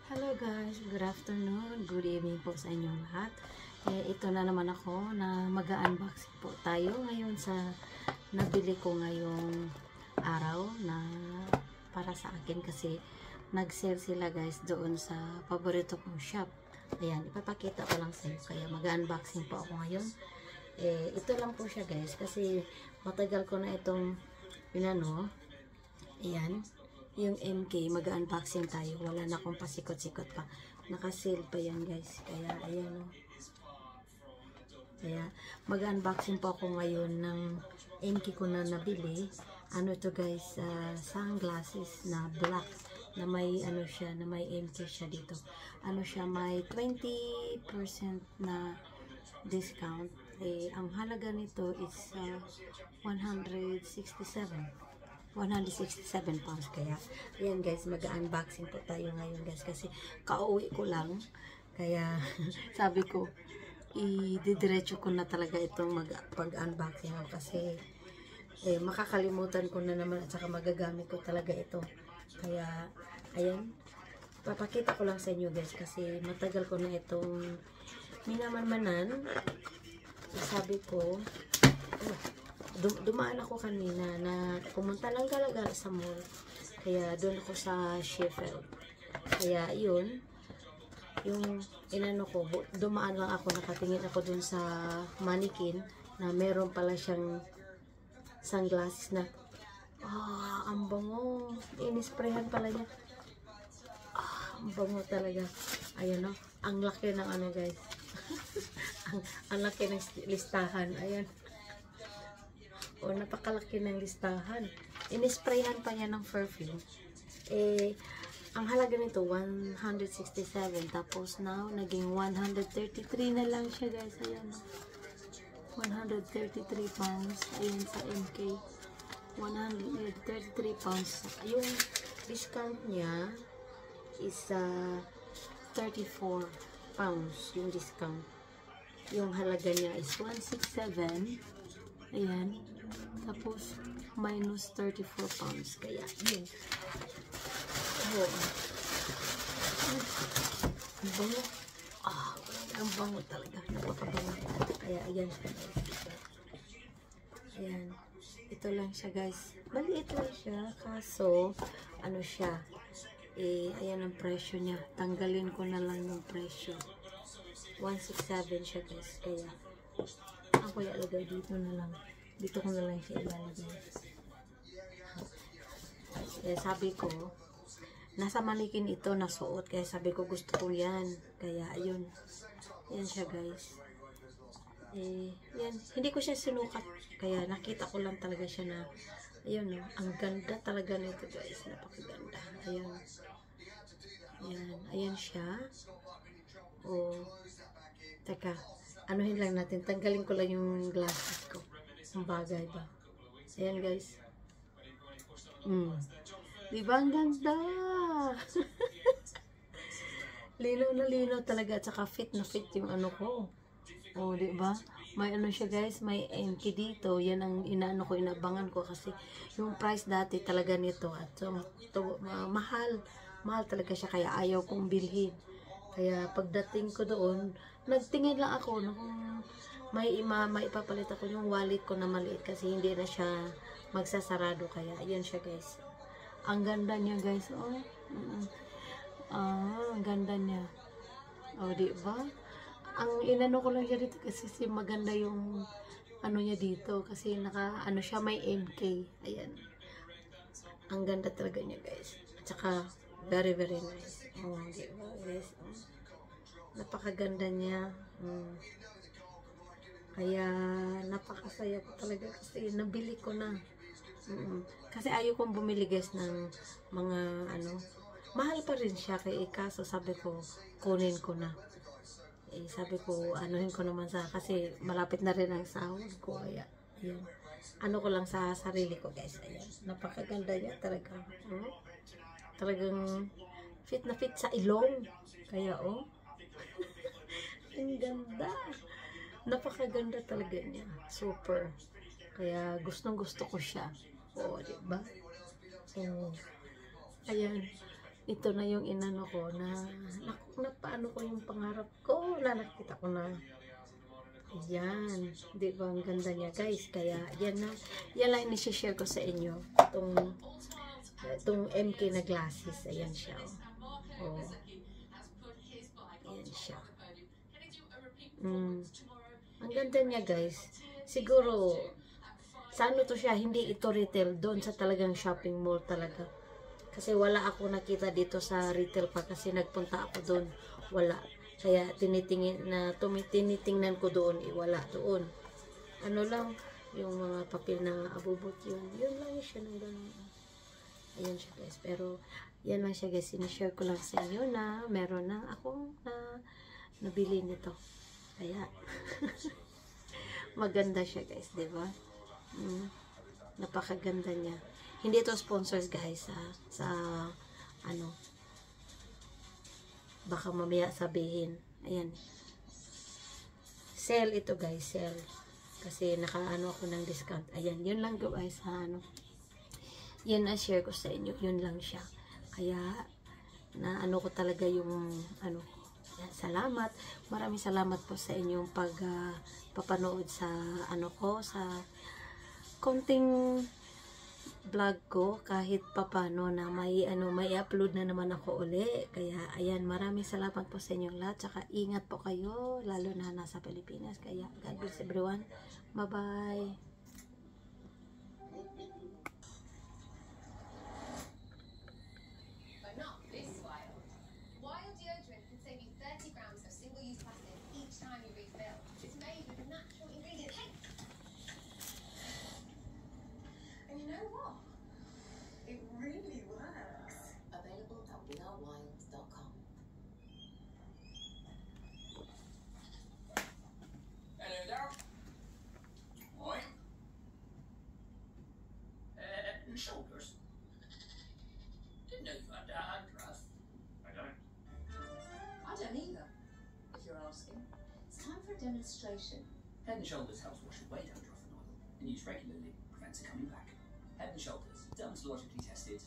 Hello guys, good afternoon, good evening po sa inyong lahat. Ito na naman ako na mag-unboxing po tayo ngayon sa nabili ko ngayong araw na para sa akin kasi nag-sale sila guys doon sa paborito kong shop. Ayan, ipapakita ko lang sa inyo kaya mag-unboxing po ako ngayon. Ito lang po siya guys kasi matagal ko na itong pinano. Ayan. Yung MK, mag-unboxing tayo. Wala na akong pasikot-sikot pa. Naka-sale pa yan guys. Kaya, ayan o. Kaya, mag-unboxing po ako ngayon ng MK ko na nabili. Ano to guys, sunglasses na black. Na may, ano siya, na may MK siya dito. Ano siya, may 20% na discount. Ang halaga nito is 167 pounds. Kaya ayan guys, mag-unboxing po tayo ngayon guys kasi kauwi ko lang, kaya sabi ko i-diretso ko na talaga itong pag-unboxing kasi makakalimutan ko na naman at saka magagamit ko talaga ito. Kaya ayan, papakita ko lang sa inyo guys kasi matagal ko na itong minamanmanan. Sabi ko dumaan ako kanina na pumunta lang talaga sa mall. Kaya doon ako sa Sheffield. Kaya yun, yung inano ko, dumaan lang ako, nakatingin ako doon sa mannequin na meron pala siyang sunglasses na ang bango. Inisprayhan pala niya. Ang bango talaga. Ayan o, ang laki ng ano guys. ang laki ng listahan. Ayan. O, napakalaki ng listahan. Inisprayhan pa niya ng perfume. Ang halaga nito 167. Tapos now naging 133 na lang siya guys. Ayan. 133 pounds. Ayan sa MK. 133 pounds. Yung discount niya is 34 pounds. Yung discount. Yung halaga niya is 167. Ayan. Tapos, minus 34 pounds. Kaya, yun. Ang bango. Ang bango talaga. Napakabango. Kaya, ayan siya. Ayan. Ito lang siya, guys. Maliit lang siya. Kaso, ano siya. Ayan ang presyo niya. Tanggalin ko na lang yung presyo. 167 siya, guys. Kaya, ako ilalagay dito na lang. Dito ko na lang siya ilalagay. Kaya sabi ko, nasa manikin ito nasuot. Kaya sabi ko gusto ko yan. Kaya ayun. Yan siya guys. Yan. Hindi ko siya sinukat. Kaya nakita ko lang talaga siya na, ayun no. Ang ganda talaga nito guys. Napakaganda. Ayan. Ayan. Ayan siya. Teka. Anuhin lang natin. Tanggalin ko lang yung glasses ko. Ang bagay ba? Ayan guys. Diba ang ganda? Linaw na linaw talaga. At saka fit na fit yung ano ko. Diba? May ano siya guys. May MK dito. Yan ang inaano ko, inabangan ko. Kasi yung price dati talaga nito. At so, mahal. Mahal talaga siya. Kaya ayaw kong bilhin. Kaya pagdating ko doon, nagtingin lang ako na kung maipapalit ako yung wallet ko na maliit kasi hindi na siya magsasarado. Kaya ayan siya guys. Ang ganda niya guys. Ang ganda niya. Diba? Ang inano ko lang siya dito kasi maganda yung ano niya dito kasi ano siya, may MK. Ayan. Ang ganda talaga niya guys. At saka very very nice. Diba guys? Napakaganda niya. Kaya napakasaya ko talaga kasi nabili ko na. Kasi ayaw kong bumili guys ng mga ano, mahal pa rin siya kaya kaso sabi ko kunin ko na. Sabi ko anuhin ko naman kasi malapit na rin ang sahod ko. Kaya ayun. Ano ko lang sa sarili ko guys. Ayan. Napakaganda niya talaga. Talagang fit na fit sa ilong. Kaya ang ganda. Napakaganda talaga niya. Super. Kaya gustong gusto ko siya. Diba? Ayan. ito na yung inano ko na paano ko yung pangarap ko na nakita ko na. Ayan, di ba ang ganda niya guys? Kaya yan lang i-share ko sa inyo. Itong MK na glasses. Ayan siya. Oh. Ayan siya. Ang ganda niya guys. Siguro sa ano to siya, hindi ito retail, doon sa talagang shopping mall talaga. Kasi wala ako nakita dito sa retail pa kasi nagpunta ako doon. Wala. Kaya tinitingnan ko doon, wala doon. Ano lang, yung mga papel na abubot yun. Yun lang siya ng ganun. Ayan siya guys. Pero, yan lang siya guys. Sinishare ko lang sa inyo na meron na akong nabili nito. Kaya, maganda siya guys, diba? Napakaganda niya. Hindi ito sponsors guys sa ano, baka mamaya sabihin. Ayan, sale ito guys, sale kasi nakaano ako ng discount. Ayan, yun lang guys ano, yun na share ko sa inyo, yun lang siya. Kaya na ano ko talaga yung ano, salamat, maraming salamat po sa inyong papanood sa ano ko, sa konting vlog ko, kahit papano na may upload na naman ako uli. Kaya ayan, maraming salamat po sa inyong lahat, saka ingat po kayo lalo na nasa Pilipinas. Kaya God bless everyone, bye bye. You know what? It really works. Available at wearewild.com. Hello there. Oi. Head and shoulders. Didn't know you had that address. I don't. I don't either, if you're asking. It's time for a demonstration. Head and Shoulders helps wash away dandruff and oil, and used regularly prevents it coming back. Head and Shoulders, dermatologically tested.